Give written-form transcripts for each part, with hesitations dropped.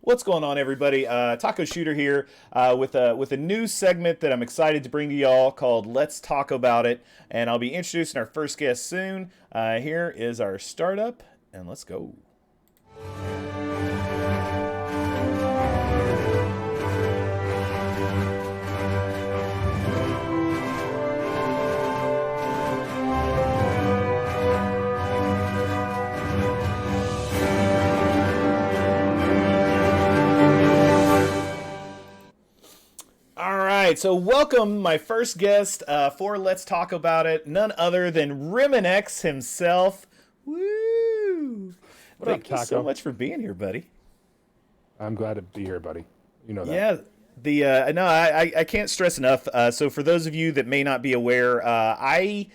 What's going on, everybody? Taco Shooter here with a new segment that I'm excited to bring to y'all called "Let's Talk About It," and I'll be introducing our first guest soon. Here is our startup, and let's go. All right, so welcome my first guest for Let's Talk About It, none other than RemanX himself. Woo! What up, Thank you Taco? so much for being here, buddy. I'm glad to be here, buddy. You know that. Yeah, the no, I can't stress enough. So for those of you that may not be aware, I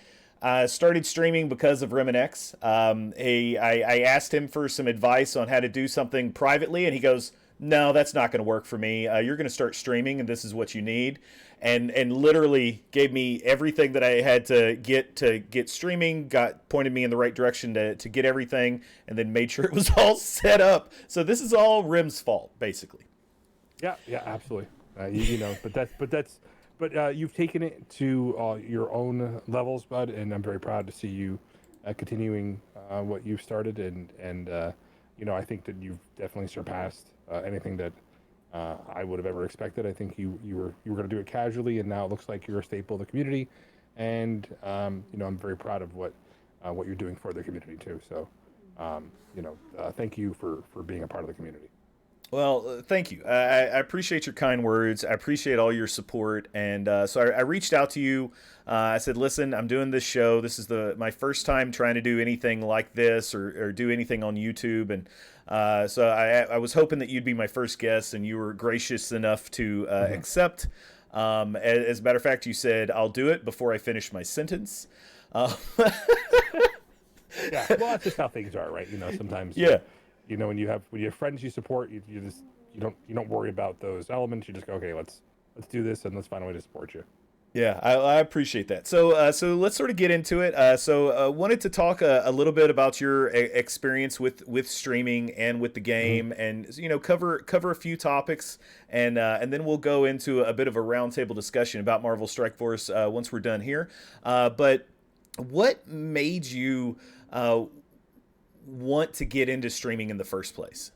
started streaming because of ReminX. I asked him for some advice on how to do something privately, and he goes, "No, that's not going to work for me. You're going to start streaming, and this is what you need." And literally gave me everything that I had to get streaming. Pointed me in the right direction to get everything, and then made sure it was all set up. So this is all Rim's fault, basically. Yeah, absolutely. But you've taken it to your own levels, bud, and I'm very proud to see you continuing what you've started, and I think that you've definitely surpassed anything that I would have ever expected. I think you were going to do it casually, and now it looks like you're a staple of the community, and I'm very proud of what you're doing for the community too. So, thank you for being a part of the community. Well, thank you. I appreciate your kind words. I appreciate all your support. And so I reached out to you. I said, listen, I'm doing this show. This is my first time trying to do anything like this or do anything on YouTube. And so I was hoping that you'd be my first guest, and you were gracious enough to accept. As a matter of fact, you said, I'll do it before I finish my sentence. Yeah, well, that's just how things are, right? Sometimes. Yeah. When you have friends you support, you don't worry about those elements. You just go, okay, let's do this, and let's find a way to support you. Yeah, I appreciate that. So let's sort of get into it. Wanted to talk a little bit about your experience with streaming and with the game, and cover a few topics, and then we'll go into a bit of a roundtable discussion about Marvel Strike Force once we're done here. But what made you want to get into streaming in the first place?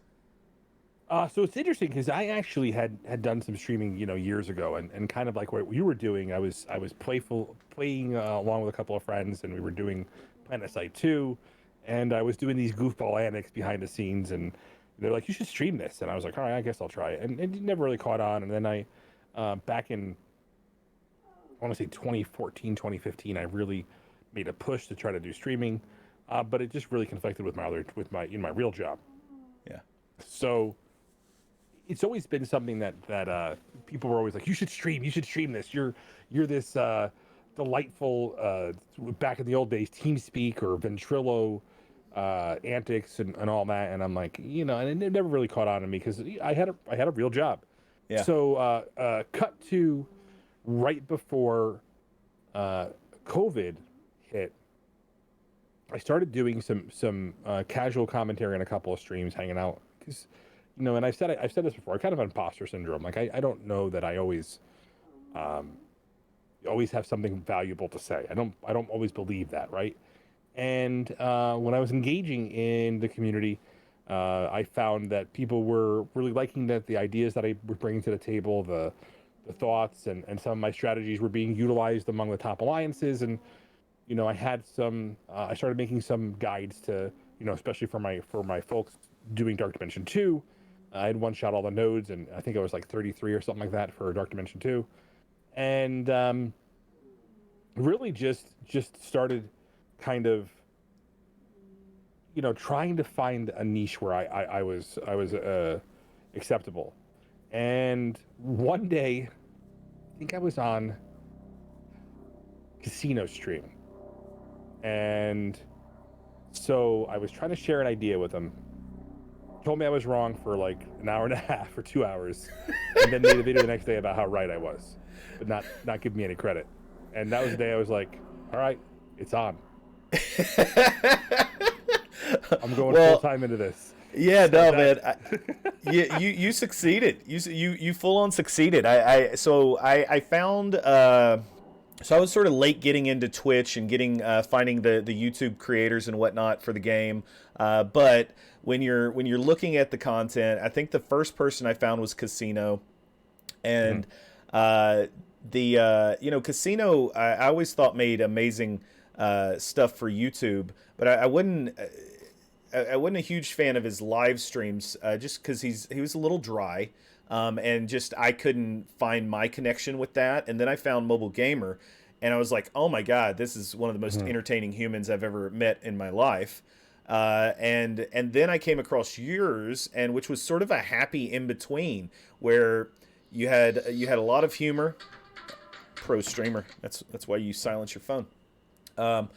So it's interesting because I actually had done some streaming, years ago, and kind of like what you were doing. I was playing along with a couple of friends, and we were doing Planetside 2, and I was doing these goofball antics behind the scenes, and they're like, "You should stream this," and I was like, "All right, I guess I'll try it," and it never really caught on. And then back in, I want to say 2014, 2015, I really made a push to try to do streaming, but it just really conflicted with my real job. Yeah. So it's always been something that people were always like, you should stream this. You're this delightful back in the old days TeamSpeak or Ventrilo antics and all that. And I'm like, and it never really caught on to me because I had a real job. Yeah. So cut to right before COVID hit. I started doing some casual commentary on a couple of streams, hanging out because, and I've said this before. I kind of have imposter syndrome. Like I don't know that I always have something valuable to say. I don't always believe that, right? And when I was engaging in the community, I found that people were really liking the ideas that I was bringing to the table, the thoughts, and some of my strategies were being utilized among the top alliances, and I had I started making some guides to, especially for my folks doing Dark Dimension 2. I had one shot all the nodes, and I think I was like 33 or something like that for Dark Dimension 2. And really just started kind of, trying to find a niche where I was acceptable. And one day, I think I was on Casino Stream. And so I was trying to share an idea with him. Told me I was wrong for like an hour and a half or 2 hours, and then made a video the next day about how right I was, but not give me any credit. And that was the day I was like, all right, it's on. I'm going full time into this. Yeah, So no, that man. You succeeded. You full on succeeded. I found so I was sort of late getting into Twitch and getting finding the YouTube creators and whatnot for the game. But when you're looking at the content, I think the first person I found was Casino, Mhm. and uh, Casino I always thought made amazing stuff for YouTube, but I wouldn't. I wasn't a huge fan of his live streams, just because he was a little dry, and just I couldn't find my connection with that. And then I found Mobile Gamer, and I was like, oh my god, this is one of the most Mhm. entertaining humans I've ever met in my life. And then I came across yours, and which was sort of a happy in between, where you had a lot of humor. Pro streamer. That's why you silence your phone. Um,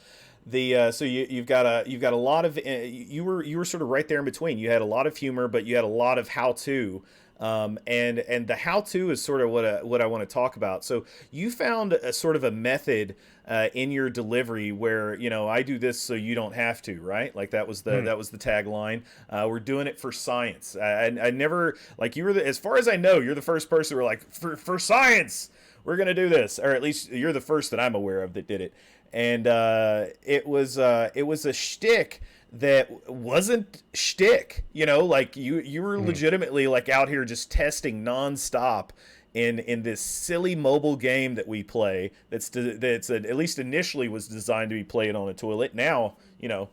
the so you've got a lot of you were sort of right there in between. You had a lot of humor, but you had a lot of how to. And the how to is sort of what I want to talk about. So you found a sort of a method in your delivery where I do this so you don't have to, right? Like Mhm. that was the tagline. We're doing it for science. I never like you were as far as I know, you're the first person who were like for science. We're gonna do this, or at least you're the first that I'm aware of that did it. And it was a shtick that wasn't shtick. Like you were Mhm. legitimately like out here just testing nonstop in this silly mobile game that we play. That's at least initially was designed to be played on a toilet. Now Well,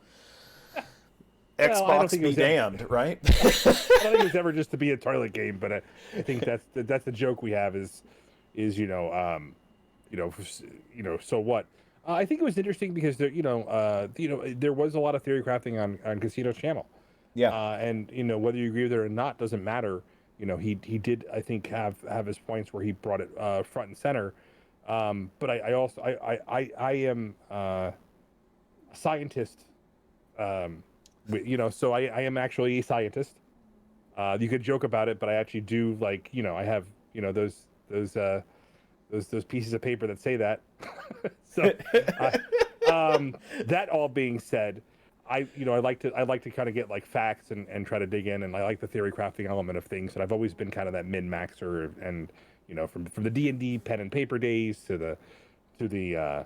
I don't Xbox think it be was ever. damned, right? I don't think it was ever just to be a toilet game, but I think that's the joke we have is you know, so what? I think it was interesting because there was a lot of theory crafting on Casino's channel, Yeah, and whether you agree with it or not doesn't matter. He did I think have his points where he brought it front and center, but I also I am a scientist, so I am actually a scientist. You could joke about it, but I actually do like I have those those pieces of paper that say that. So, uh, that all being said, I like to kind of get like facts and try to dig in, and I like the theory crafting element of things. And I've always been kind of that min maxer, and from the D&D pen and paper days to the the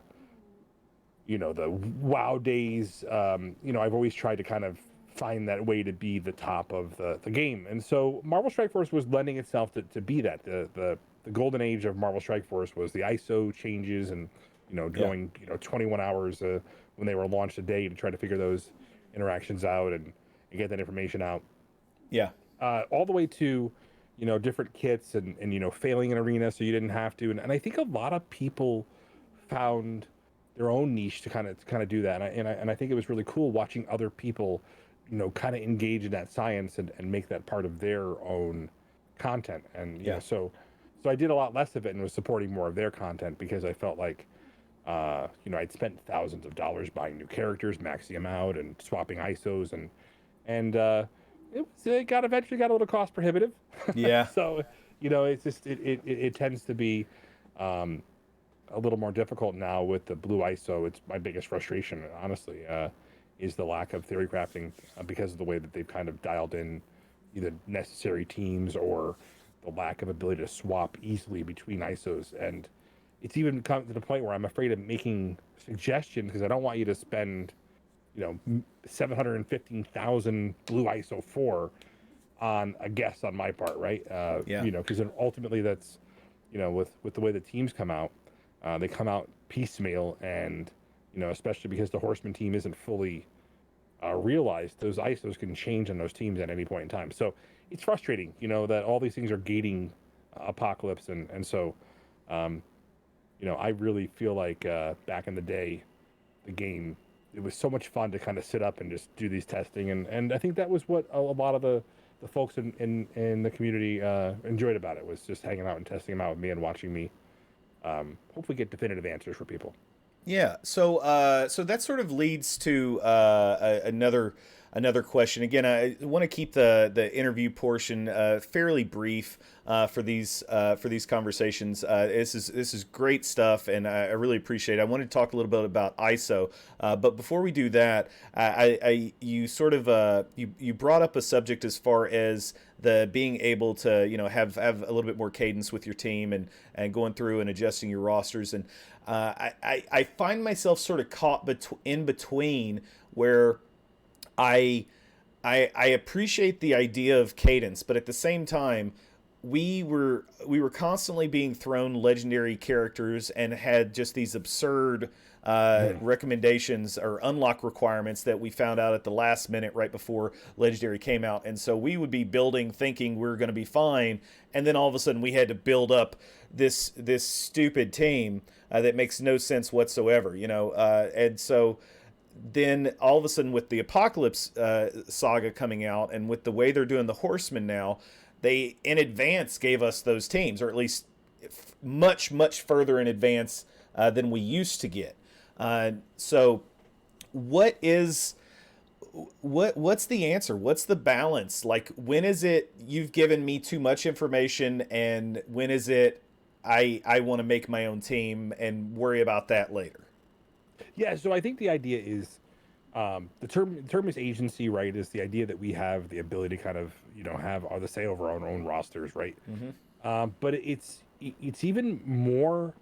WoW days. I've always tried to kind of find that way to be the top of the game. And so Marvel Strike Force was lending itself to be that. The golden age of Marvel Strike Force was the ISO changes and, yeah, going, 21 hours when they were launched a day to try to figure those interactions out and get that information out. yeah, All the way to, different kits and failing an arena so you didn't have to. And I think a lot of people found their own niche to kind of do that. And I think it was really cool watching other people, kind of engage in that science and make that part of their own content. And yeah, so I did a lot less of it and was supporting more of their content because I felt like I'd spent thousands of dollars buying new characters, maxing them out, and swapping ISOs, and it got eventually got a little cost prohibitive. yeah. So it's just it tends to be um, a little more difficult now with the blue ISO. It's my biggest frustration, honestly, is the lack of theory crafting because of the way that they've kind of dialed in either necessary teams or the lack of ability to swap easily between ISOs. And it's even come to the point where I'm afraid of making suggestions because I don't want you to spend 715,000 blue ISO 4 on a guess on my part, right? Yeah. Because ultimately that's with the way the teams come out, they come out piecemeal, and especially because the Horseman team isn't fully realized, those ISOs can change on those teams at any point in time. So it's frustrating, that all these things are gating Apocalypse, and so um, I really feel like back in the day, the game, it was so much fun to kind of sit up and just do these testing, and I think that was what a lot of the folks in the community enjoyed about it, was just hanging out and testing them out with me and watching me hopefully get definitive answers for people. Yeah, so that sort of leads to another another question. Again, I want to keep the interview portion fairly brief for these conversations. This is great stuff, and I really appreciate it. I want to talk a little bit about ISO, but before we do that, you sort of you brought up a subject as far as the being able to have a little bit more cadence with your team and going through and adjusting your rosters. And I find myself sort of caught in between where I appreciate the idea of cadence, but at the same time, we were constantly being thrown legendary characters and had just these absurd recommendations or unlock requirements that we found out at the last minute right before legendary came out. And so we would be building thinking we were going to be fine, and then all of a sudden we had to build up this stupid team that makes no sense whatsoever, and so then all of a sudden with the Apocalypse saga coming out and with the way they're doing the Horsemen now, they in advance gave us those teams, or at least much further in advance than we used to get. So what's the answer? What's the balance? Like, when is it you've given me too much information, and when is it I want to make my own team and worry about that later? Yeah, so I think the idea is the term is agency, right? Is the idea that we have the ability to kind of have the say over our own rosters, right? Mm-hmm. But it's even more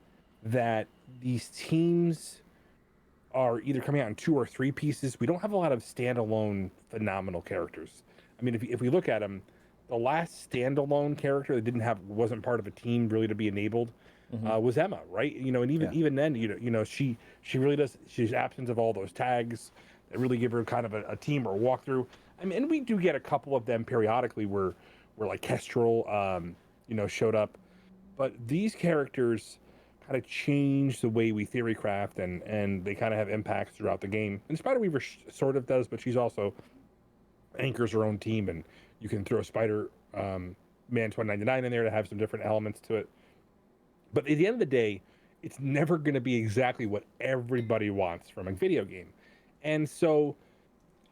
that these teams are either coming out in 2 or 3 pieces. We don't have a lot of standalone phenomenal characters. I mean, if we look at them, the last standalone character that wasn't part of a team really to be enabled was Emma, right? And even then, she really does. She's absence of all those tags that really give her kind of a team or a walkthrough. I mean, and we do get a couple of them periodically where like Kestrel, showed up, but these characters kind of change the way we theory craft, and they kind of have impacts throughout the game. And Spider Weaver sort of does, but she's also anchors her own team, and you can throw Spider Man 2099 in there to have some different elements to it. But at the end of the day, it's never going to be exactly what everybody wants from a video game. And so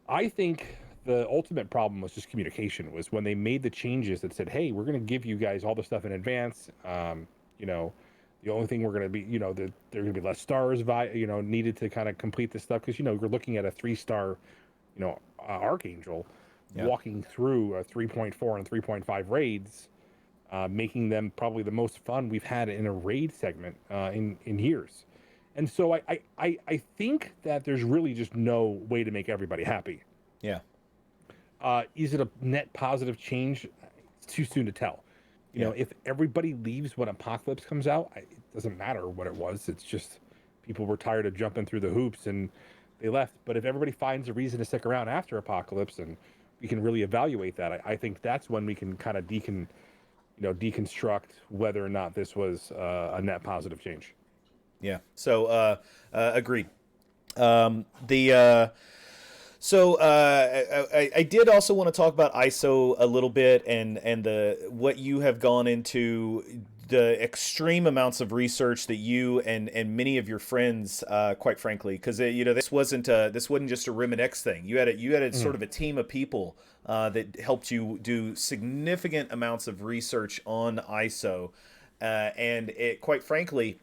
I think the ultimate problem was just communication, was when they made the changes that said, hey, we're going to give you guys all the stuff in advance. The only thing we're going to be, there are going to be less stars, needed to kind of complete this stuff. Because, we're looking at a 3-star, Archangel walking through a 3.4 and 3.5 raids, making them probably the most fun we've had in a raid segment in years. And so I think that there's really just no way to make everybody happy. Yeah. Is it a net positive change? It's too soon to tell. If everybody leaves when Apocalypse comes out, it doesn't matter what it was. It's just people were tired of jumping through the hoops and they left. But if everybody finds a reason to stick around after Apocalypse, and we can really evaluate that, I think that's when we can kind of deconstruct whether or not this was a net positive change. Yeah. So agreed. I did also want to talk about ISO a little bit and what you have gone into, the extreme amounts of research that you and many of your friends, quite frankly, because this wasn't just a RemanX thing. You had sort of a team of people that helped you do significant amounts of research on ISO, and it, quite frankly,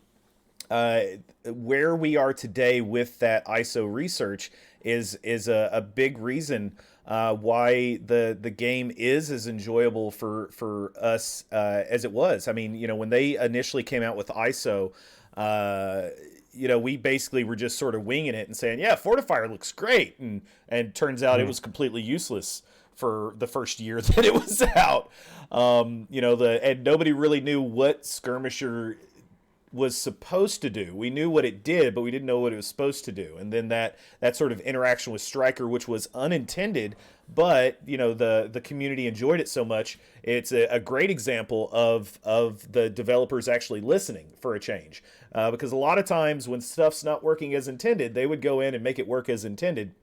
where we are today with that ISO research is a big reason why the game is as enjoyable for us as it was. I mean, when they initially came out with ISO, we basically were just sort of winging it and saying, yeah, Fortifier looks great, and turns out it was completely useless for the first year that it was out. And nobody really knew what Skirmisher was supposed to do. We knew what it did, but we didn't know what it was supposed to do. And then that sort of interaction with Stryker, which was unintended, but the community enjoyed it so much. It's a great example of the developers actually listening for a change, because a lot of times when stuff's not working as intended, they would go in and make it work as intended,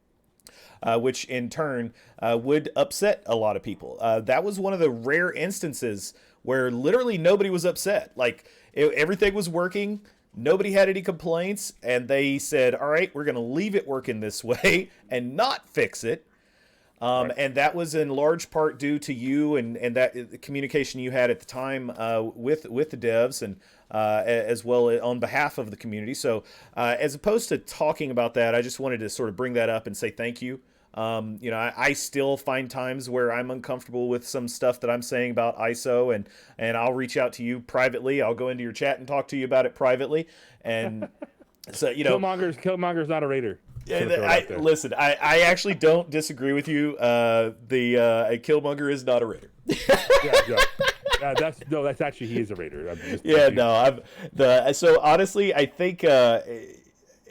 which in turn would upset a lot of people. That was one of the rare instances where literally nobody was upset. Like, everything was working, nobody had any complaints, and they said, all right, we're going to leave it working this way and not fix it. Right. And that was in large part due to you and that the communication you had at the time with the devs and as well on behalf of the community. So as opposed to talking about that, I just wanted to sort of bring that up and say thank you. I still find times where I'm uncomfortable with some stuff that I'm saying about ISO, and I'll reach out to you privately. I'll go into your chat and talk to you about it privately. And so, Killmonger's not a raider. Just gonna throw it out there. Listen. I actually don't disagree with you. A Killmonger is not a raider. That's actually he is a raider. So honestly, I think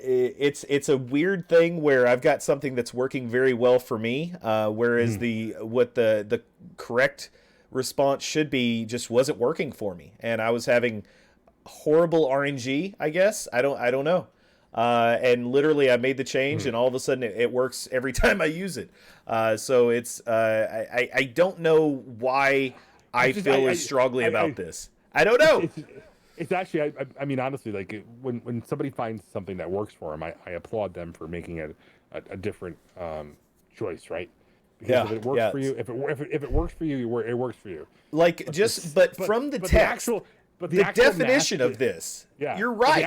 it's a weird thing where I've got something that's working very well for me, whereas the correct response should be just wasn't working for me, and I was having horrible RNG. I guess I don't know. And literally, I made the change, and all of a sudden, it works every time I use it. So it's I don't know why I feel as strongly about this. I don't know. It's actually, I mean, honestly, like when somebody finds something that works for them, I applaud them for making a different choice, right? Because if it works for you, if it works for you, it works for you. Like but from the text, the definition of this, you're right.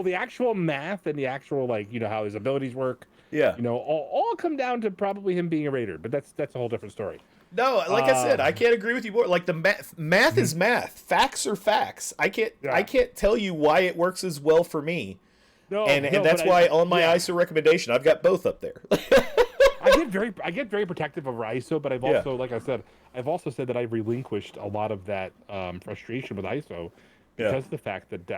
The actual math and the actual how his abilities work, all come down to probably him being a raider. But that's a whole different story. No, like I said, I can't agree with you more. Like the math is math. Facts are facts. I can't tell you why it works as well for me. And that's why on my ISO recommendation, I've got both up there. I get very protective over ISO, but I've also, like I said, that I've relinquished a lot of that frustration with ISO because of the fact that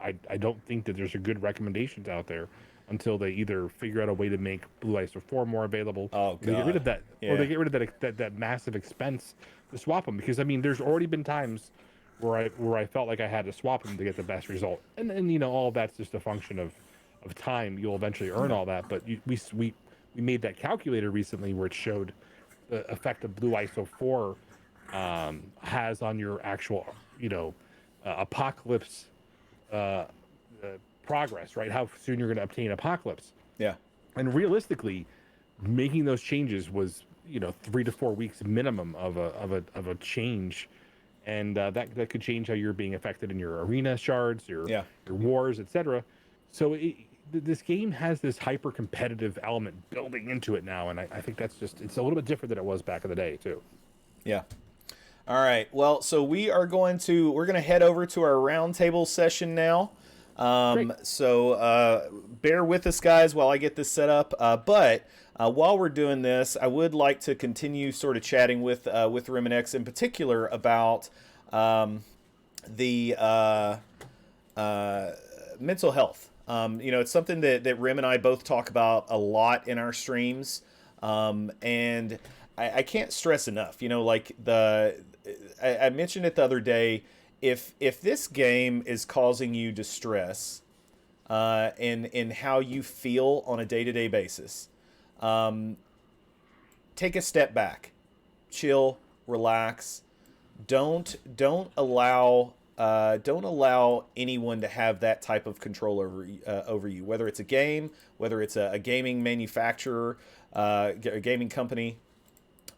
I don't think that there's a good recommendations out there until they either figure out a way to make Blue ISO 4 more available, or they get rid of that, or they get rid of that massive expense to swap them. Because I mean, there's already been times where I felt like I had to swap them to get the best result, and all of that's just a function of time. You'll eventually earn all that, but we made that calculator recently where it showed the effect of Blue ISO 4 has on your actual apocalypse progress, right? How soon you're going to obtain apocalypse. Yeah. And realistically, making those changes was 3 to 4 weeks minimum of a change, and that could change how you're being affected in your arena shards, your wars, etc. So this game has this hyper competitive element building into it now, and I think it's a little bit different than it was back in the day too. Yeah. All right. Well, so we're going to head over to our roundtable session now. So bear with us, guys, while I get this set up. But while we're doing this, I would like to continue sort of chatting with RemanX in particular about the mental health. It's something that Rem and I both talk about a lot in our streams, and I can't stress enough. I mentioned it the other day. If this game is causing you distress in how you feel on a day-to-day basis, take a step back, chill, relax. Don't allow anyone to have that type of control over you. Whether it's a game, whether it's a gaming manufacturer, a gaming company.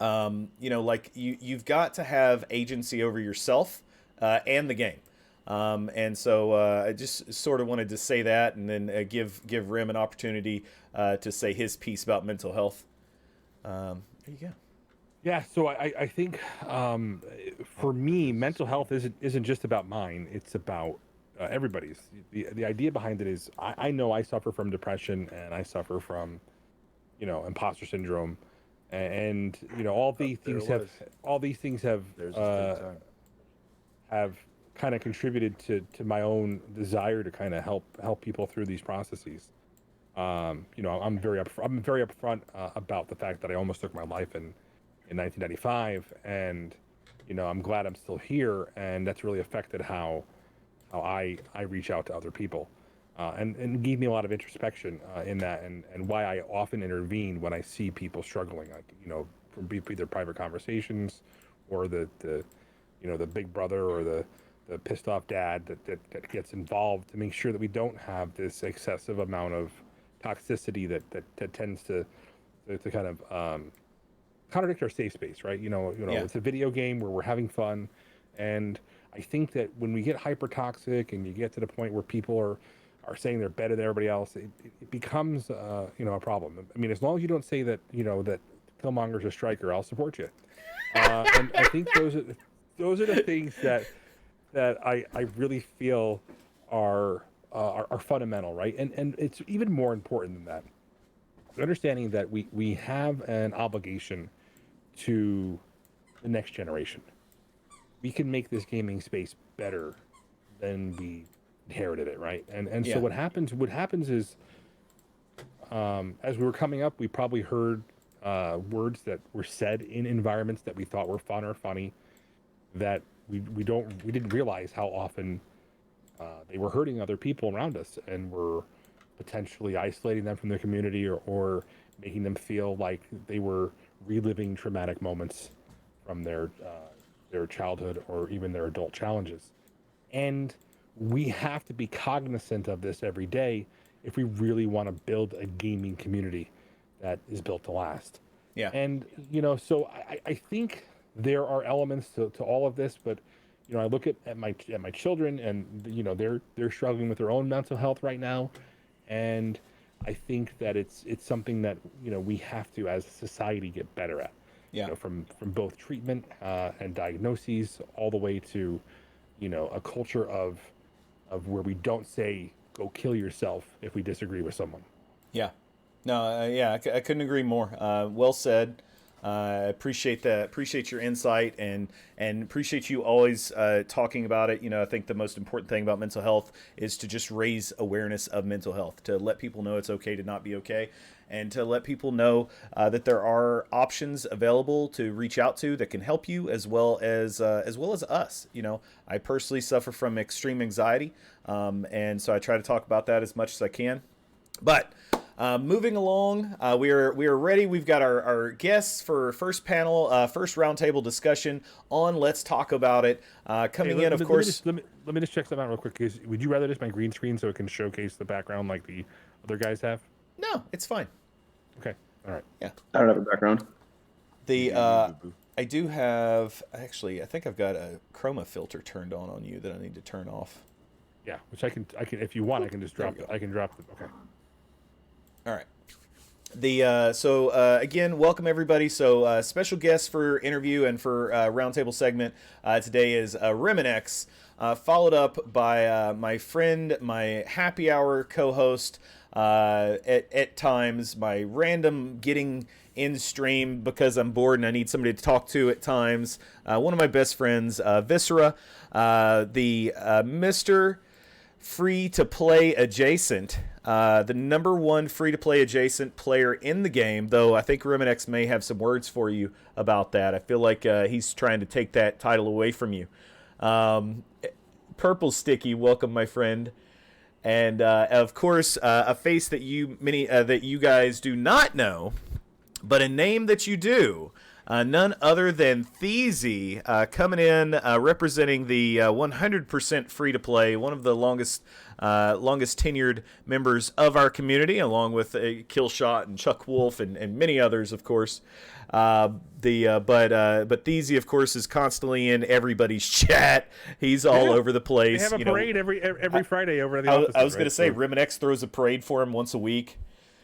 You've got to have agency over yourself and the game. And so I just sort of wanted to say that, and then give Rem an opportunity to say his piece about mental health. There you go. Yeah, so I think for me, mental health isn't just about mine. It's about everybody's. The idea behind it is I know I suffer from depression, and I suffer from imposter syndrome, and all these things have kind of contributed to my own desire to kind of help people through these processes. I'm very upfront about the fact that I almost took my life in 1995, and I'm glad I'm still here, and that's really affected how I reach out to other people, and gave me a lot of introspection in that, and why I often intervene when I see people struggling, from either private conversations or the big brother or the pissed off dad that gets involved, to make sure that we don't have this excessive amount of toxicity that tends to to kind of contradict our safe space, right? Yeah. It's a video game where we're having fun, and I think that when we get hyper toxic and you get to the point where people are saying they're better than everybody else, it becomes a problem. I mean, as long as you don't say that that Killmonger's a striker, I'll support you. And I think those are the things that I really feel are fundamental, right? And it's even more important than that. Understanding that we have an obligation to the next generation. We can make this gaming space better than we inherited it, right? And so Yeah. what happens is, as we were coming up, we probably heard words that were said in environments that we thought were fun or funny, that we didn't realize how often they were hurting other people around us, and were potentially isolating them from their community, or making them feel like they were reliving traumatic moments from their childhood or even their adult challenges. And we have to be cognizant of this every day if we really want to build a gaming community that is built to last. Yeah. And so I think there are elements to all of this, but I look at my children, and they're struggling with their own mental health right now, and I think that it's something that we have to, as a society, get better at. Yeah. From both treatment and diagnoses, all the way to a culture of where we don't say go kill yourself if we disagree with someone. Yeah. No, yeah, I couldn't agree more. Well said. Appreciate that. Appreciate your insight, and appreciate you always talking about it. I think the most important thing about mental health is to just raise awareness of mental health, to let people know it's okay to not be okay, and to let people know that there are options available to reach out to that can help you, as well as us. I personally suffer from extreme anxiety, and so I try to talk about that as much as I can. But moving along, we are ready. We've got our guests for first panel, first roundtable discussion on Let's Talk About It. Coming in, of course. Let me just check something out real quick. Would you rather just my green screen so it can showcase the background like the other guys have? No, it's fine. Okay, all right. Yeah. I don't have a background. I do have, actually, I think I've got a chroma filter turned on you that I need to turn off. Yeah, which I can if you want, I can just drop it. I can drop it. Okay. All right. Again, welcome everybody. So special guest for interview and for roundtable segment today is RemanX, followed by my friend, my happy hour co-host, at times, my random getting in stream because I'm bored and I need somebody to talk to at times. One of my best friends, Visara, the Mr. Free-to-play adjacent, the number one free-to-play adjacent player in the game, though I think RemanX may have some words for you about that. I feel like he's trying to take that title away from you. Prplestiky, welcome, my friend. And, of course, a face that you guys do not know, but a name that you do. None other than Theezy, coming in, representing the 100% free-to-play, one of the longest tenured members of our community, along with Killshot and Chuck Wolf and many others, of course. But Theezy, of course, is constantly in everybody's chat. He's all over the place. They have a parade every Friday over at the office. I was going to say, RemanX throws a parade for him once a week.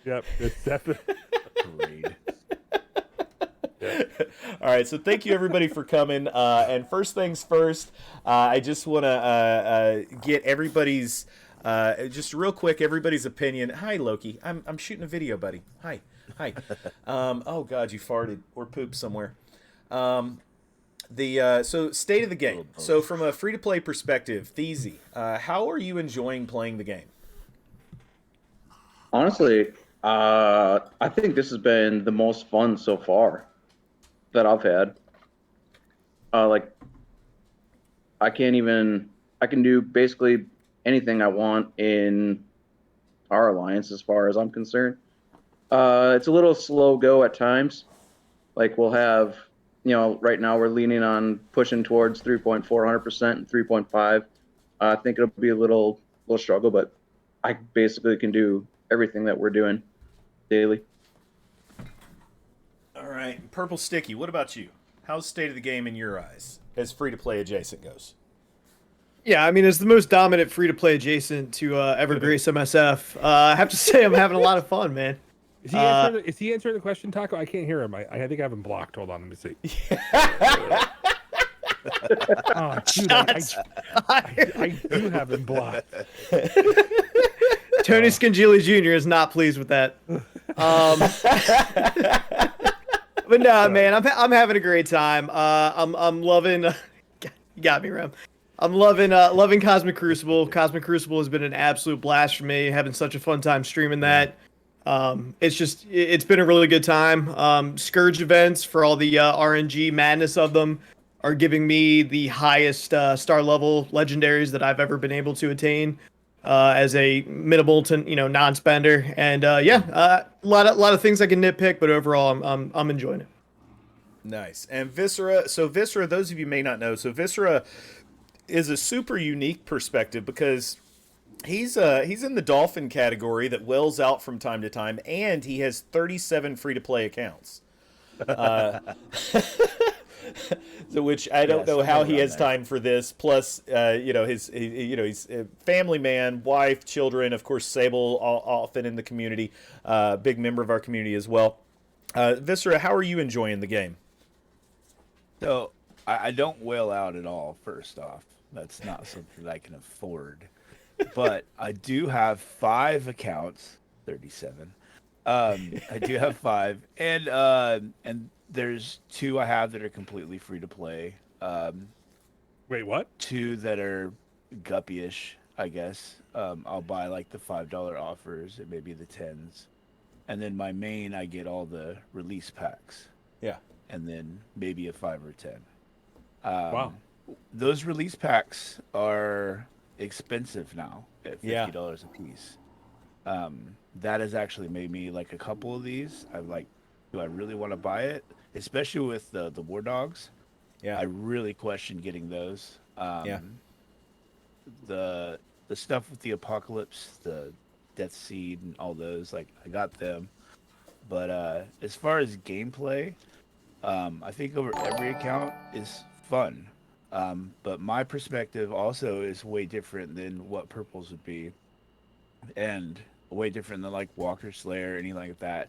Yep, it's definitely a parade. All right, so thank you everybody for coming. And first things first, I just want to get everybody's just real quick everybody's opinion. Hi Loki, I'm shooting a video, buddy. Hi. Oh God, you farted or pooped somewhere. So state of the game. So from a free to play perspective, Theezy, how are you enjoying playing the game? Honestly, I think this has been the most fun so far that I've had. I can do basically anything I want in our alliance as far as I'm concerned. It's a little slow go at times. Like we'll have, right now we're leaning on pushing towards 3.4 100% and 3.5. I think it'll be a little struggle, but I basically can do everything that we're doing daily. right, Prplestiky, what about you? How's the state of the game in your eyes as free-to-play adjacent goes? Yeah, I mean, it's the most dominant free-to-play adjacent to ever grace MSF. I have to say, I'm having a lot of fun, man. Is he answering the question, Taco? I can't hear him. I think I have him blocked. Hold on, let me see. Oh, dude, I do have him blocked. Tony Scangili Jr. is not pleased with that. But no, man, I'm having a great time. I'm loving. You got me, Rem. I'm loving Cosmic Crucible. Cosmic Crucible has been an absolute blast for me. Having such a fun time streaming that. It's been a really good time. Scourge events for all the RNG madness of them are giving me the highest star level legendaries that I've ever been able to attain as a minimal to non-spender. And a lot of things I can nitpick, but overall I'm enjoying it. Nice. And Visara, so Visara, those of you may not know, so Visara is a super unique perspective because he's in the dolphin category that wells out from time to time, and he has 37 free-to-play accounts. So which I don't know how he has time for this. Plus, he's a family man, wife, children. Of course, Sable often in the community, big member of our community as well. Viscera, how are you enjoying the game? So I don't wail out at all. First off, that's not something that I can afford. But I do have 5 accounts, 37. I do have 5, and there's 2 I have that are completely free to play. Wait, what? 2 that are guppy-ish, I guess. I'll buy like the $5 offers and maybe the 10s, and then my main I get all the release packs. Yeah, and then maybe a 5 or 10. Wow, those release packs are expensive now at $50 a piece. That has actually made me like a couple of these. I'm like, do I really want to buy it? Especially with the War Dogs. Yeah, I really question getting those. The stuff with the Apocalypse, the Death Seed, and all those, like I got them. But as far as gameplay, I think over every account is fun. But my perspective also is way different than what Purple's would be, and way different than like Walker Slayer or anything like that.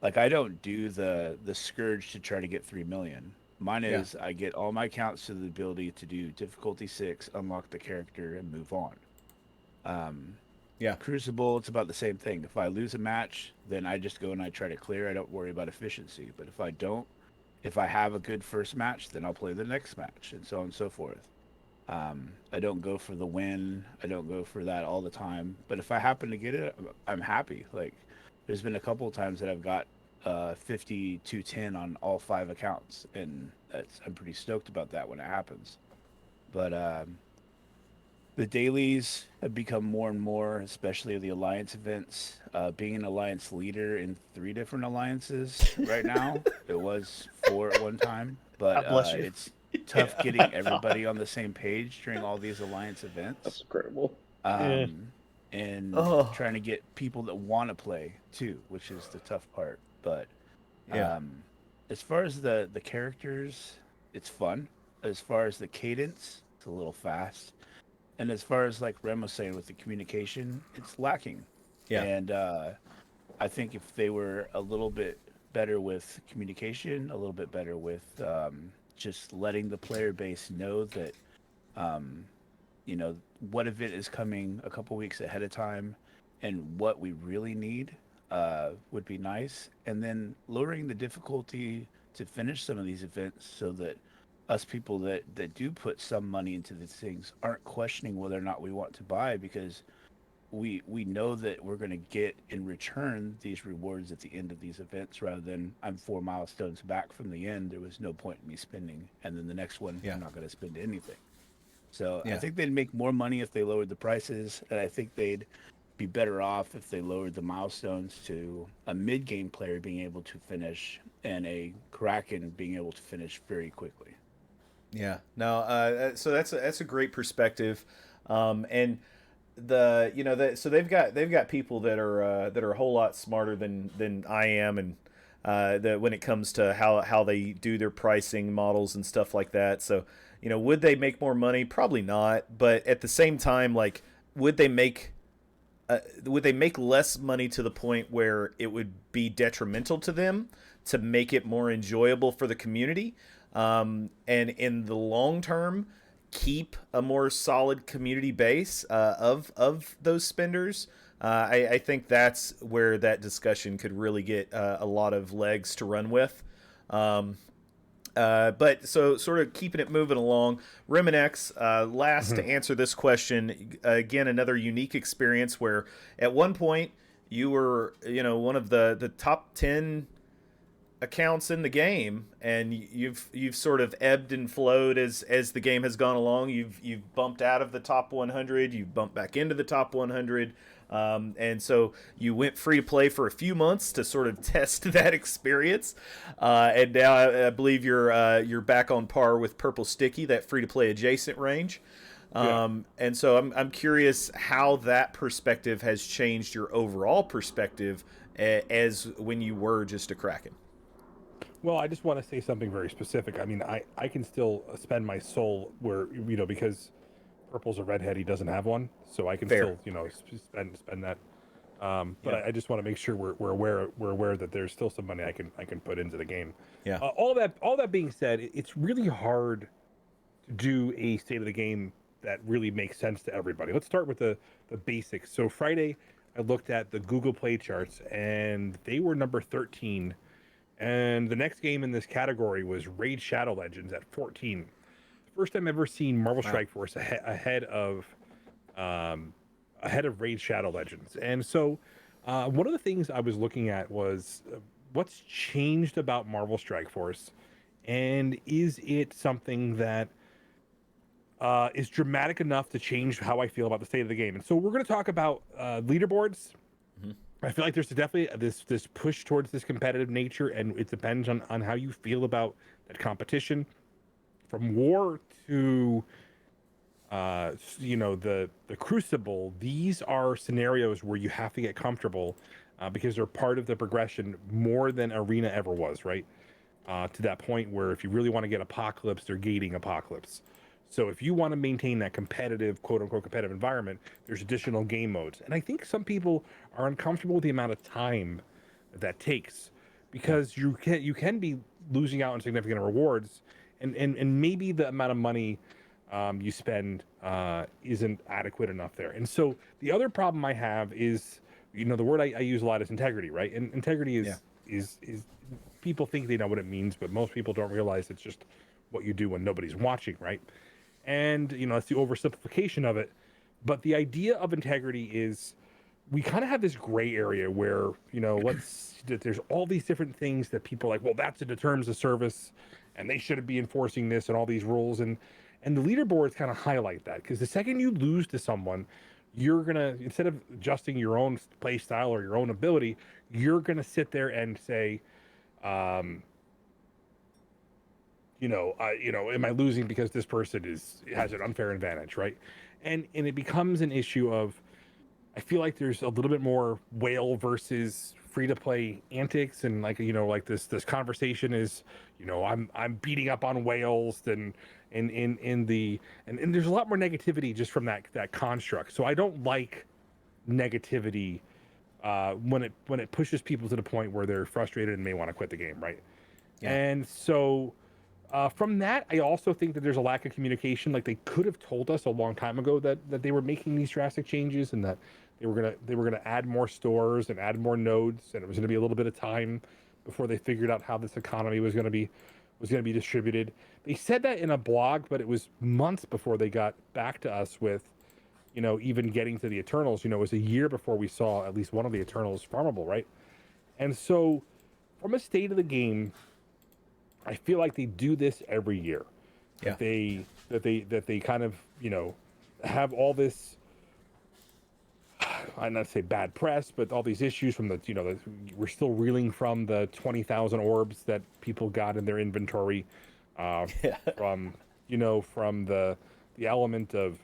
Like I don't do the Scourge to try to get 3 million. Mine is I get all my accounts to the ability to do difficulty 6, unlock the character, and move on. Crucible, it's about the same thing. If I lose a match, then I just go and I try to clear. I don't worry about efficiency. But if I don't, if I have a good first match, then I'll play the next match, and so on and so forth. I don't go for the win. I don't go for that all the time. But if I happen to get it, I'm happy. Like, there's been a couple of times that I've got 50-10 on all 5 accounts, and I'm pretty stoked about that when it happens. But the dailies have become more and more, especially the alliance events. Being an alliance leader in 3 different alliances right now. It was 4 at one time, but it's tough getting everybody on the same page during all these alliance events. That's incredible. And trying to get people that want to play too, which is the tough part. But as far as the characters, it's fun. As far as the cadence, it's a little fast. And as far as like Rem was saying with the communication, it's lacking. Yeah. And I think if they were a little bit better with communication, a little bit better with just letting the player base know that, what event is coming a couple weeks ahead of time and what we really need would be nice. And then lowering the difficulty to finish some of these events so that us people that do put some money into these things aren't questioning whether or not we want to buy, because we know that we're going to get in return these rewards at the end of these events, rather than I'm 4 milestones back from the end, there was no point in me spending, and then the next one I'm not going to spend anything. So I think they'd make more money if they lowered the prices, and I think they'd be better off if they lowered the milestones to a mid-game player being able to finish and a Kraken being able to finish very quickly. Yeah, no, so that's a great perspective, and so they've got people that are a whole lot smarter than I am, and when it comes to how they do their pricing models and stuff like that. So, would they make more money? Probably not. But at the same time, like, would they make less money to the point where it would be detrimental to them to make it more enjoyable for the community? And in the long term, keep a more solid community base of those spenders. I think that's where that discussion could really get a lot of legs to run with. But so sort of keeping it moving along, RemanX, last to answer this question, again, another unique experience where at one point you were, one of the top 10 accounts in the game, and you've sort of ebbed and flowed as the game has gone along. You've bumped out of the top 100, you've bumped back into the top 100. And so you went free to play for a few months to sort of test that experience, and now I believe you're back on par with Prplestiky, that free to play adjacent range. And so I'm curious how that perspective has changed your overall perspective as when you were just a Kraken. Well, I just want to say something very specific. I mean, I can still spend my soul where, because Purple's a redhead, he doesn't have one, so I can Fair. still, spend that. But Yeah. I just want to make sure we're aware that there's still some money I can put into the game. Yeah. All that being said, it's really hard to do a state of the game that really makes sense to everybody. Let's start with the basics. So Friday, I looked at the Google Play charts, and they were number 13. And the next game in this category was Raid Shadow Legends at 14. First time I've ever seen Marvel Strike Force ahead of Raid Shadow Legends. And so one of the things I was looking at was what's changed about Marvel Strike Force, and is it something that is dramatic enough to change how I feel about the state of the game? And so we're going to talk about leaderboards. I feel like there's definitely this push towards this competitive nature, and it depends on how you feel about that competition. From War to the Crucible, these are scenarios where you have to get comfortable because they're part of the progression more than Arena ever was, right? To that point where if you really want to get Apocalypse, they're gating Apocalypse. So if you want to maintain that competitive, quote unquote, competitive environment, there's additional game modes. And I think some people are uncomfortable with the amount of time that takes, because you can be losing out on significant rewards, and maybe the amount of money you spend isn't adequate enough there. And so the other problem I have is, the word I use a lot is integrity, right? And integrity is people think they know what it means, but most people don't realize it's just what you do when nobody's watching, right? And it's the oversimplification of it. But the idea of integrity is, we kind of have this gray area where there's all these different things that people are like, well, that's in the terms of service, and they shouldn't be enforcing this and all these rules, and the leaderboards kind of highlight that, because the second you lose to someone, you're gonna, instead of adjusting your own play style or your own ability, you're gonna sit there and say, am I losing because this person has an unfair advantage, right? And it becomes an issue of, I feel like there's a little bit more whale versus free to play antics, and this conversation is, I'm beating up on whales, and there's a lot more negativity just from that construct. So I don't like negativity when it pushes people to the point where they're frustrated and may want to quit the game, right? Yeah. And so from that, I also think that there's a lack of communication. Like, they could have told us a long time ago that they were making these drastic changes, and that they were gonna add more stores and add more nodes, and it was gonna be a little bit of time before they figured out how this economy was gonna be distributed. They said that in a blog, but it was months before they got back to us with, even getting to the Eternals. It was a year before we saw at least one of the Eternals farmable, right? And so, from a state of the game, I feel like they do this every year. Yeah. That they kind of, have all this, I'm not say bad press, but all these issues from we're still reeling from the 20,000 orbs that people got in their inventory, from the element of,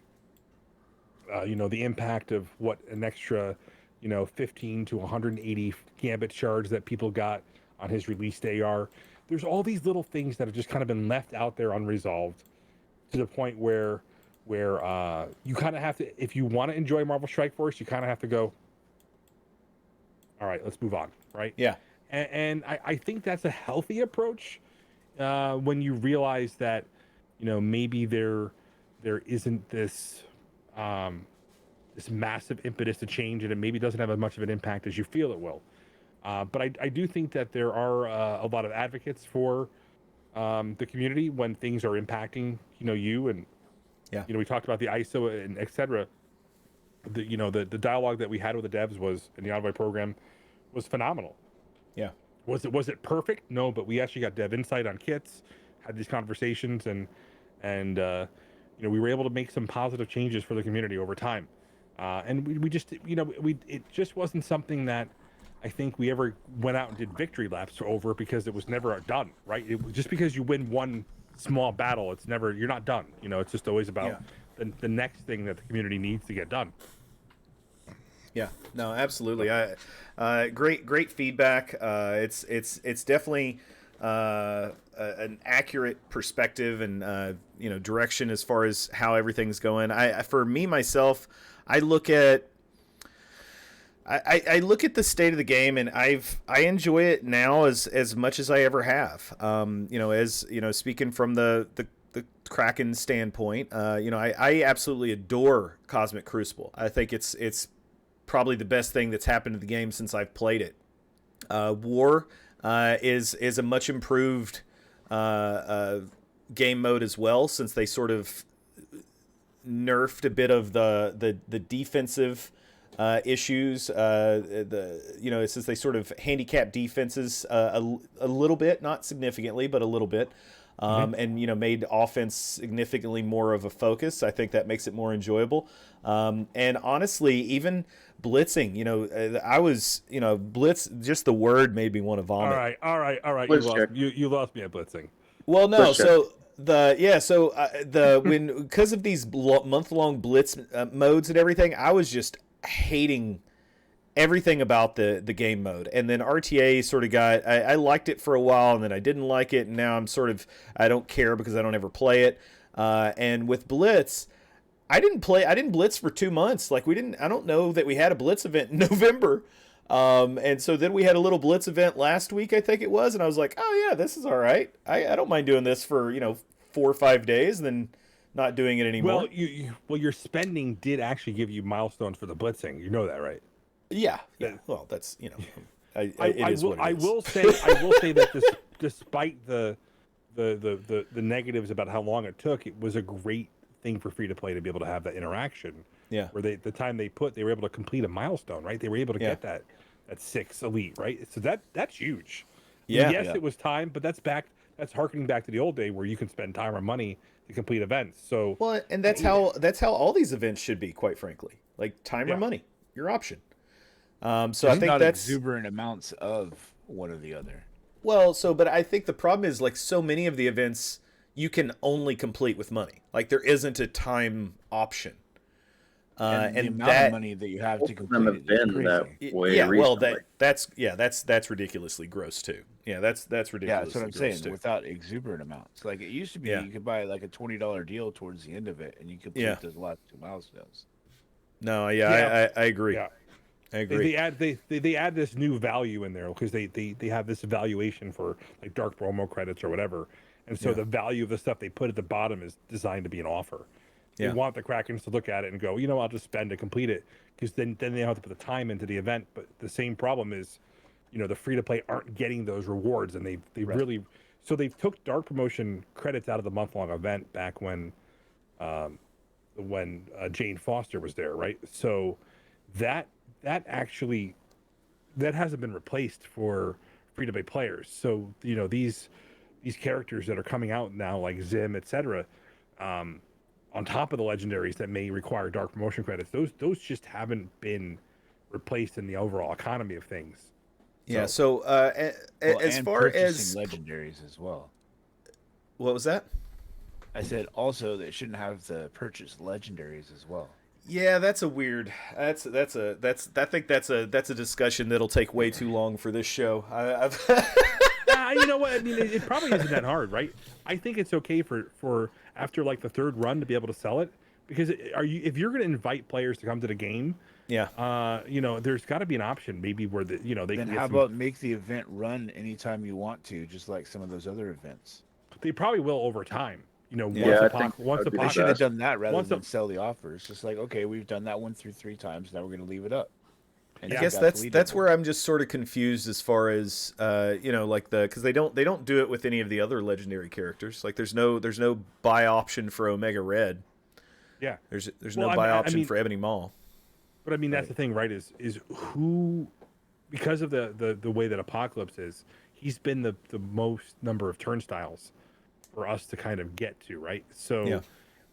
the impact of what an extra, 15 to 180 gambit shards that people got on his released AR. There's all these little things that have just kind of been left out there unresolved, to the point where you kind of have to, if you want to enjoy Marvel Strike Force, you kind of have to go, all right, let's move on, right? Yeah. And I think that's a healthy approach, when you realize that, maybe there isn't this this massive impetus to change, and it maybe doesn't have as much of an impact as you feel it will. But I do think that there are a lot of advocates for the community when things are impacting, you and, Yeah. we talked about the ISO and et cetera. The dialogue that we had with the devs was in the Envoy program was phenomenal. Yeah. Was it perfect? No, but we actually got dev insight on kits, had these conversations, and we were able to make some positive changes for the community over time. And we just, it just wasn't something that I think we ever went out and did victory laps over, because it was never done, right? Just because you win one small battle, you're not done. It's just always about the next thing that the community needs to get done. Yeah, no, absolutely. Great feedback. It's definitely an accurate perspective and direction as far as how everything's going. For me myself, I look at the state of the game, and I enjoy it now as much as I ever have. Speaking from the Kraken standpoint, I absolutely adore Cosmic Crucible. I think it's probably the best thing that's happened to the game since I've played it. War is a much improved game mode as well, since they sort of nerfed a bit of the defensive issues. Since they sort of handicap defenses a little bit, not significantly, but a little bit. And made offense significantly more of a focus. I think that makes it more enjoyable. And honestly, even blitzing, I was, blitz, just the word made me want to vomit. All right. Blitz check. You lost me at blitzing. Well, no, Blitz check. so because of these month-long blitz modes and everything, I was just hating everything about the game mode. And then RTA sort of I liked it for a while, and then I didn't like it, and now I don't care because I don't ever play it. And with Blitz, I didn't Blitz for 2 months. I don't know that we had a Blitz event in November. And so then we had a little Blitz event last week, I think it was, and I was like, oh yeah, this is all right. I don't mind doing this for, 4 or 5 days, and then not doing it anymore. Well, your spending did actually give you milestones for the blitzing. You know that, right? Yeah. Well, that's it is what it is. I will say that despite the negatives about how long it took, it was a great thing for free to play to be able to have that interaction. Yeah. Where they were able to complete a milestone, right? They were able to get that 6 elite, right? So that's huge. Yeah. Yes, it was time, but that's harkening back to the old day where you can spend time or money to complete events. So and that's how all these events should be, quite frankly. Like time or money, your option. So I think not that's exuberant amounts of one or the other. Well, but I think the problem is so many of the events you can only complete with money. There isn't a time option. And the amount of money that you have to complete is crazy. That's ridiculously gross too. Yeah, that's ridiculous. Yeah, that's what I'm saying. Without exuberant amounts, it used to be, you could buy a $20 deal towards the end of it, and you could complete those last 2 milestones. No, I agree. Yeah. I agree. They add this new value in there because they have this evaluation for dark promo credits or whatever, and so the value of the stuff they put at the bottom is designed to be an offer. They want the Krakens to look at it and go, I'll just spend to complete it, because then they don't have to put the time into the event. But the same problem is, the free to play aren't getting those rewards, and they really, so they took dark promotion credits out of the month long event back when Jane Foster was there, right? So that hasn't been replaced for free to play players. So these characters that are coming out now, like Zim, etc., on top of the legendaries that may require dark promotion credits, those just haven't been replaced in the overall economy of things. Yeah. So as far as legendaries as well. What was that? I said also they shouldn't have to purchase legendaries as well. Yeah, that's a weird. I think that's a discussion that'll take way too long for this show. You know what? I mean, it probably isn't that hard, right? I think it's okay for after like the third run to be able to sell it, because if you're going to invite players to come to the game, Yeah. you know, there's got to be an option maybe where they Then can how about make the event run anytime you want to, just like some of those other events? they probably will over time. You know, Yeah, I think once that would the be They the poc- should have best. done that rather Once than a- sell the offers. Just like, okay, we've done that one through 3 times. Now we're going to leave it up. And I you guess got that's the where leaderboard. I'm just sort of confused as far as you know, like because they don't do it with any of the other legendary characters. Like there's no buy option for Omega Red. yeah. There's Well, no buy I option mean, for Ebony Maw. but I mean, that's the thing, right? Is who, because of the way that Apocalypse is, he's been the most number of turnstiles for us to kind of get to, right? So, Yeah.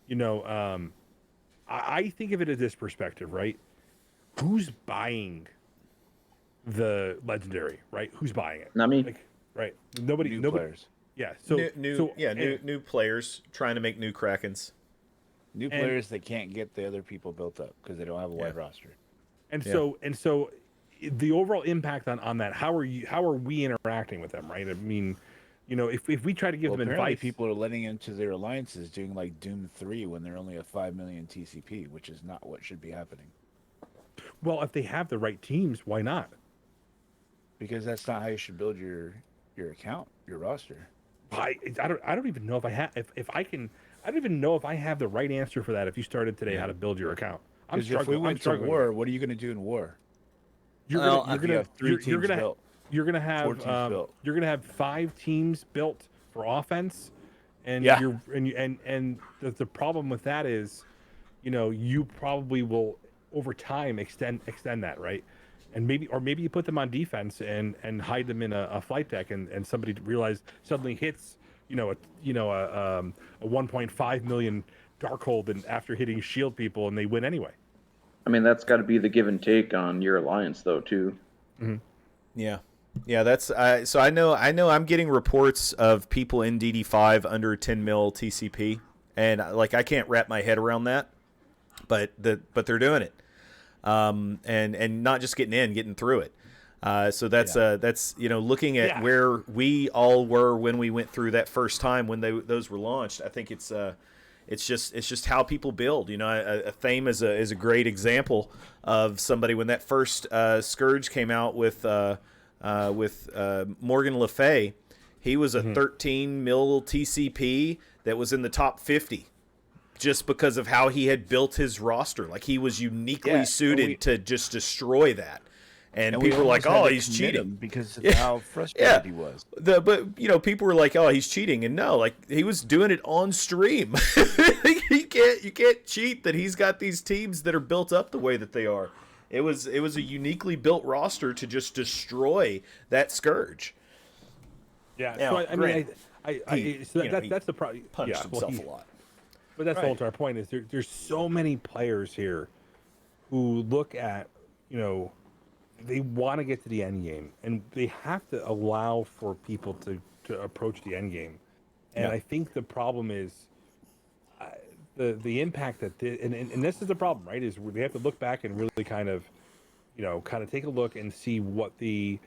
you know, I think of it as this perspective, right? Who's buying the legendary, right? Who's buying it? Not me. Like, right? Nobody. New nobody. players. Yeah. So New players trying to make new Krakens. New players that can't get the other people built up because they don't have a wide roster. And so the overall impact on that, how are we interacting with them, right? I mean, you know, if we try to give them Apparently advice, people are letting into their alliances doing like Doom 3 when they're only a 5 million TCP, which is not what should be happening. well, if they have the right teams, why not? Because that's not how you should build your account, your roster. I don't even know if I have if I can. I don't even know if I have the right answer for that. If you started today, how to build your account? I'm Because if we struggling. I'm went to struggling. war, what are you going to do in war? You're Well, gonna, you're You gonna, have 3 you're, teams you're gonna, built. you're gonna 4 have, teams built. you're gonna have 5 teams built for offense, and Yeah. and the problem with that is, you know, you probably will over time extend that, right? And maybe you put them on defense and hide them in a flight deck, and somebody suddenly hits, you know, a 1.5 million Darkhold, and after hitting shield people, and they win anyway. I mean, that's got to be the give and take on your alliance, though, too. Yeah. Yeah, that's so I know I'm getting reports of people in DD5 under 10 mil TCP, and like I can't wrap my head around that, but they're doing it, and not just getting through it. So that's you know, looking at where we all were when we went through that first time when those were launched. I think it's just how people build. You know, a Thame is a great example of somebody when that first Scourge came out with Morgan Le Fay. He was a 13 mil TCP that was in the top 50 just because of how he had built his roster. Like he was uniquely suited to just destroy that. And people were like, "Oh, he's cheating," because of how frustrated he was. But you know, people were like, "Oh, he's cheating," and no, like he was doing it on stream. You can't cheat that he's got these teams that are built up the way that they are. It was a uniquely built roster to just destroy that Scourge. Yeah. Now, So I mean, that's the problem. Punched himself a lot. But that's the whole entire point. Is there's so many players here who look at, you know, they want to get to the end game, and they have to allow for people to approach the end game. And I think the problem is the impact that and this is the problem, right? Is we have to look back and really kind of take a look and see what the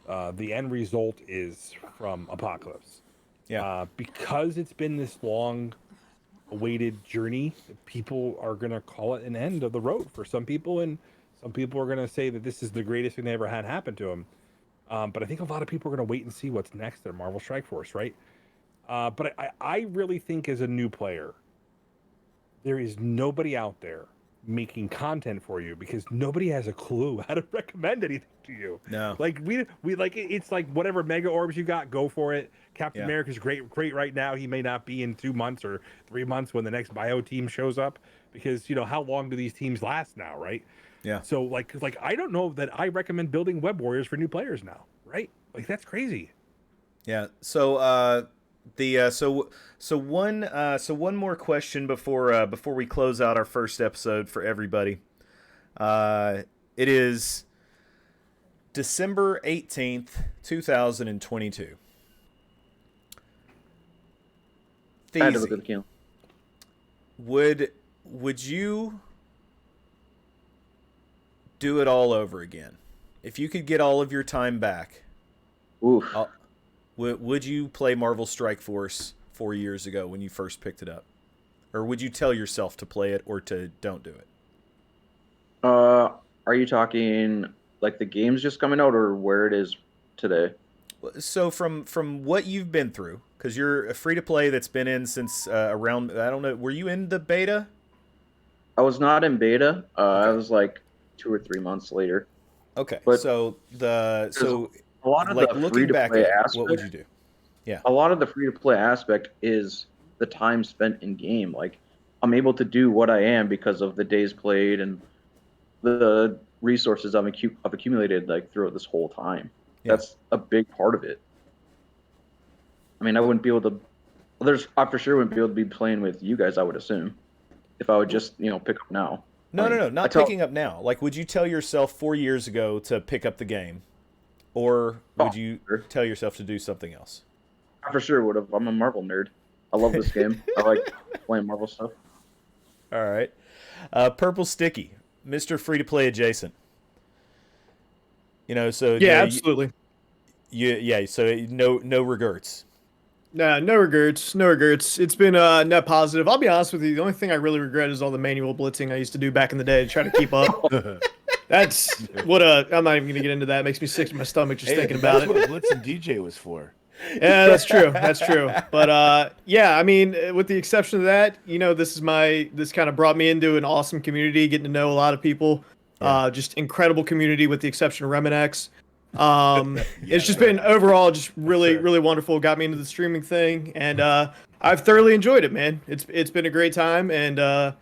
end result is from Apocalypse. Yeah. Because it's been this long awaited journey, people are going to call it an end of the road for some people, and some people are going to say that this is the greatest thing they ever had happen to them. But I think a lot of people are going to wait and see what's next at Marvel Strike Force, right? But I really think as a new player, there is nobody out there making content for you because nobody has a clue how to recommend anything to you. No. Like we like it's like whatever mega orbs you got, go for it. Captain America's great right now. He may not be in 2 months or 3 months when the next bio team shows up, because you know how long do these teams last now, right? Yeah. So like I don't know that I recommend building web warriors for new players now, right? Like that's crazy. Yeah. So one more question before we close out our first episode for everybody. It is December 18th, 2022. I had to look at the calendar. Would you do it all over again, if you could get all of your time back, Oof. would you play Marvel Strike Force 4 years ago when you first picked it up? Or would you tell yourself to play it or to don't do it? Are you talking like the game's just coming out or where it is today? So from what you've been through, because you're a free to play that's been in since around, I don't know, were you in the beta? I was not in beta. I Okay. was like 2 or 3 months later. Okay, But so a lot of like the looking back at free-to-play it, what would aspect, you do? Yeah, a lot of the free-to-play aspect is the time spent in game. Like I'm able to do what I am because of the days played and the resources I've accumulated like throughout this whole time. yeah. That's a big part of it. I mean, I wouldn't be able to. I for sure wouldn't be able to be playing with you guys. I would assume if I would just pick up now. No, I no, mean, no, I not tell. picking up now. Like, would you tell yourself 4 years ago to pick up the game, or Oh, would you sure. tell yourself to do something else? I for sure would have. I'm a Marvel nerd. I love this game. I like playing Marvel stuff. All right, Purple Sticky, Mr. Free to Play adjacent. So Yeah, absolutely. yeah. So no regrets. No, no regrets. No regrets. It's been net positive. I'll be honest with you. The only thing I really regret is all the manual blitzing I used to do back in the day to try to keep up. That's what I'm not even gonna get into that. It makes me sick to my stomach just thinking about That's it. what Blitz and DJ was for. Yeah, that's true. That's true. But yeah, I mean, with the exception of that, this kind of brought me into an awesome community, getting to know a lot of people. Yeah. Just incredible community with the exception of RemanX. Yeah, It's just been overall just really, really wonderful. Got me into the streaming thing, and I've thoroughly enjoyed it, man. It's been a great time, and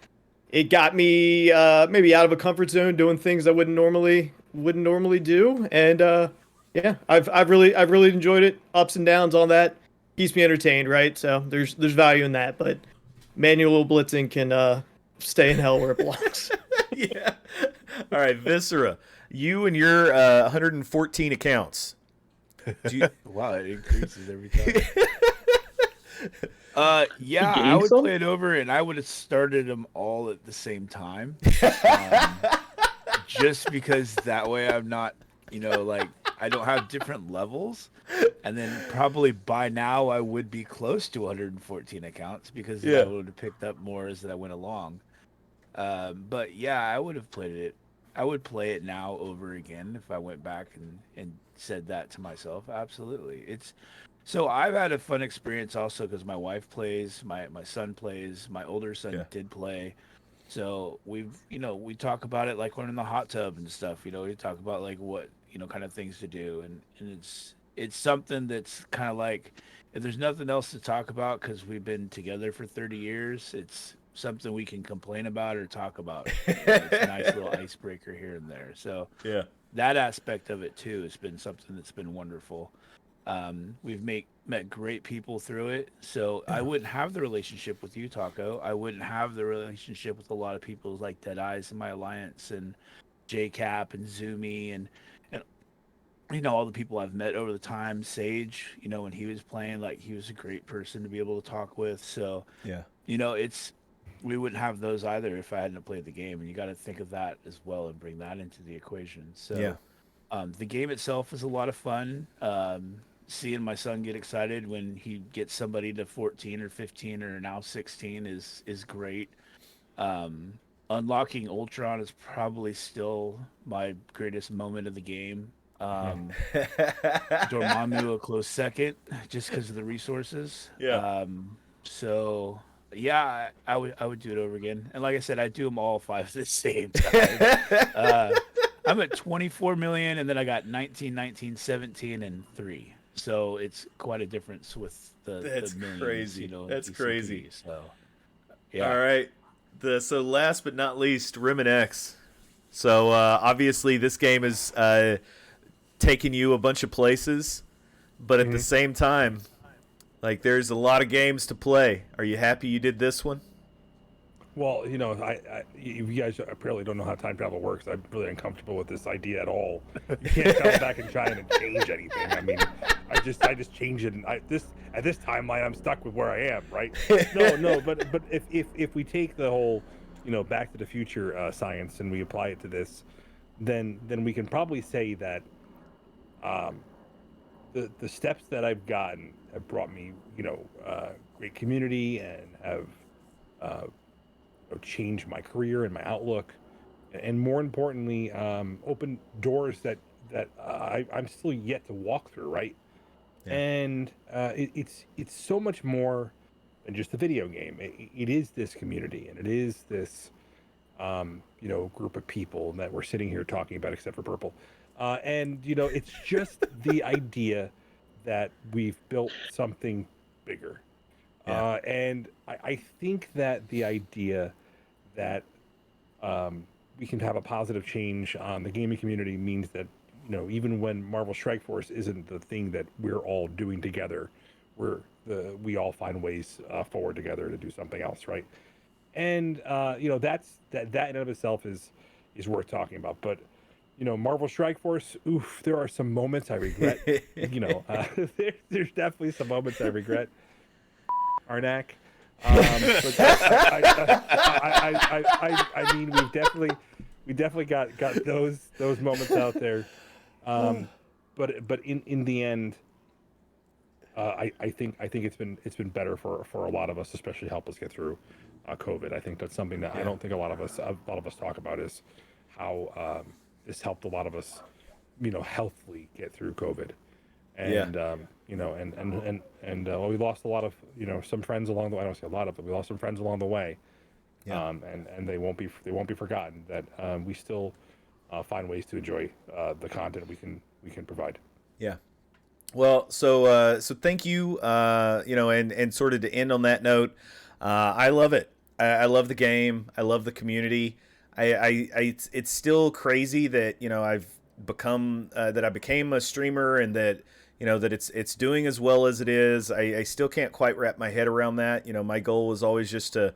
it got me maybe out of a comfort zone, doing things I wouldn't normally do, and yeah, I've really enjoyed it. Ups and downs on that keeps me entertained, right? So there's value in that, but manual blitzing can stay in hell where it belongs. Yeah. All right, Visara, you and your 114 accounts. Do you, Wow, it increases every time. Yeah, gained I would some? play it over, and I would have started them all at the same time, just because that way I'm not, like I don't have different levels, and then probably by now I would be close to 114 accounts because Yeah. I would have picked up more as I went along. But yeah, I would have played it. I would play it now over again if I went back and said that to myself. Absolutely. So I've had a fun experience also because my wife plays, my son plays, my older son Yeah. did play. So we talk about it like we're in the hot tub and stuff. We talk about like what, kind of things to do. And it's something that's kind of like, if there's nothing else to talk about because we've been together for 30 years, it's something we can complain about or talk about. It's a nice little icebreaker here and there. So yeah. that aspect of it too has been something that's been wonderful. We've met great people through it. So I wouldn't have the relationship with you, Taco. I wouldn't have the relationship with a lot of people like Dead Eyes in my alliance and JCap and Zoomy and all the people I've met over the time. Sage, when he was playing, like he was a great person to be able to talk with. So Yeah. we wouldn't have those either if I hadn't played the game, and you got to think of that as well and bring that into the equation. So Yeah. the game itself is a lot of fun. Seeing my son get excited when he gets somebody to 14 or 15 or now 16 is great. Unlocking Ultron is probably still my greatest moment of the game. Dormammu a close second, just because of the resources. Yeah. So yeah, I would do it over again. And like I said, I do them all 5 at the same time. I'm at 24 million, and then I got 19, 19, 17, and 3. So it's quite a difference with That's the millions, crazy. That's DCP. crazy. So yeah. All right. So last but not least, RemanX. So obviously this game is taking you a bunch of places, but at the same time, like there's a lot of games to play. Are you happy you did this one? Well, you guys apparently don't know how time travel works. I'm really uncomfortable with this idea at all. You can't travel back in time and change anything. I mean, I just change it. And at this timeline, I'm stuck with where I am, right? No. But if we take the whole, Back to the Future science and we apply it to this, then we can probably say that the steps that I've gotten have brought me, great community and have changed my career and my outlook, and more importantly, opened doors that I'm still yet to walk through, right? Yeah. And it's so much more than just a video game. It is this community, and it is this group of people that we're sitting here talking about, except for Purple. And it's just the idea that we've built something bigger. Yeah. And I think that the idea that we can have a positive change on the gaming community means that, even when Marvel Strike Force isn't the thing that we're all doing together, we all find ways forward together to do something else, right? And that in and of itself is worth talking about. But Marvel Strike Force, oof, there are some moments I regret. There's definitely some moments I regret. Arnak. But I mean, we definitely got those moments out there. But in the end, I think it's been better for a lot of us, especially help us get through COVID. I think that's something that I don't think a lot of us talk about, is how this helped a lot of us, healthily get through COVID. And we lost a lot of some friends along the way. I don't say a lot of, but we lost some friends along the way. Yeah. And they won't be forgotten. That we still find ways to enjoy the content we can provide. Yeah. Well, so thank you. And sort of to end on that note, I love it. I love the game. I love the community. It's still crazy that I've become that I became a streamer, and that that it's doing as well as it is. I still can't quite wrap my head around that. My goal was always just to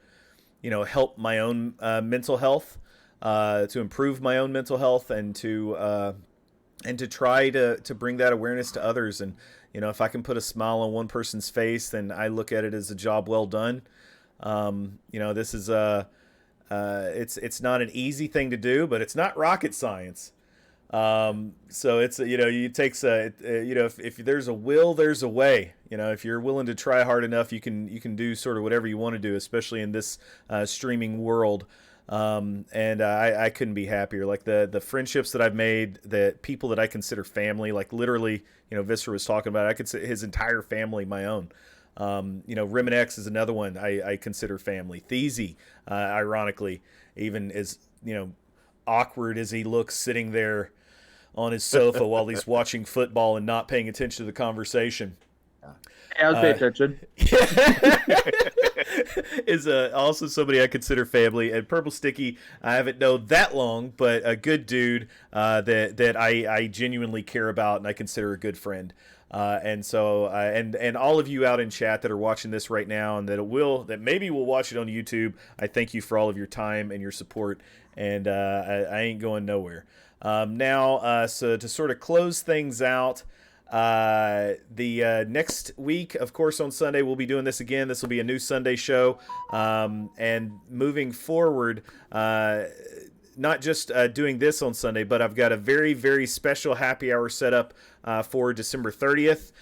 help my own mental health, to improve my own mental health, and to try to bring that awareness to others. And if I can put a smile on one person's face, then I look at it as a job well done. This is it's not an easy thing to do, but it's not rocket science. So it's it takes if there's a will, there's a way. If you're willing to try hard enough, you can do sort of whatever you want to do, especially in this streaming world. And I couldn't be happier. Like the friendships that I've made, the people that I consider family, like literally, Visara was talking about, I could say his entire family my own. RemanX is another one I consider family. Theezy, ironically, even as awkward as he looks sitting there on his sofa while he's watching football and not paying attention to the conversation. Hey, I was paying attention. Is also somebody I consider family. And Prplestiky, I haven't known that long, but a good dude that I genuinely care about and I consider a good friend. And so and all of you out in chat that are watching this right now and that maybe will watch it on YouTube, I thank you for all of your time and your support. And I ain't going nowhere. Now, so to sort of close things out, the next week, of course, on Sunday, we'll be doing this again. This will be a new Sunday show. And moving forward, not just doing this on Sunday, but I've got a very, very special happy hour set up for December 30th.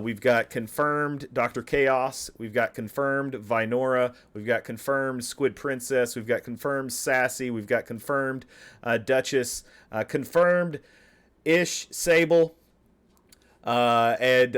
We've got confirmed Dr. Chaos. We've got confirmed Vinora. We've got confirmed Squid Princess. We've got confirmed Sassy. We've got confirmed Duchess. Confirmed Ish Sable. And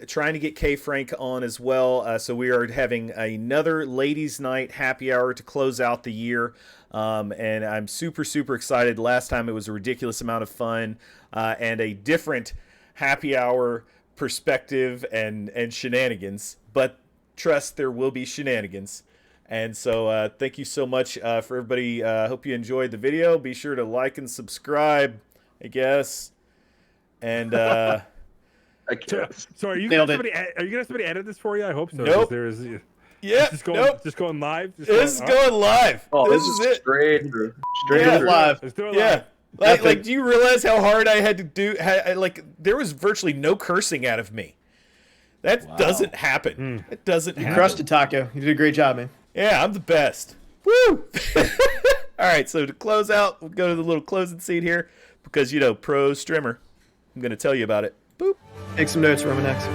trying to get K Frank on as well. So we are having another ladies' night happy hour to close out the year. And I'm super, super excited. Last time it was a ridiculous amount of fun, and a different happy hour perspective and shenanigans, but trust there will be shenanigans. And so thank you so much for everybody. Hope you enjoyed the video. Be sure to like and subscribe, I guess. And I guess. So are you gonna have somebody edit this for you? I hope so. Nope. Yeah, just going live. This is going live. Oh, this is it. Straight Yeah. through. Live. Let's do it Yeah. live. Like, do you realize how hard I had to do? There was virtually no cursing out of me. That doesn't happen. It doesn't happen. You crushed it, Taco. You did a great job, man. Yeah, I'm the best. Woo! All right, so to close out, we'll go to the little closing scene here because, you know, pro strimmer. I'm going to tell you about it. Boop. Take some notes, RemanX.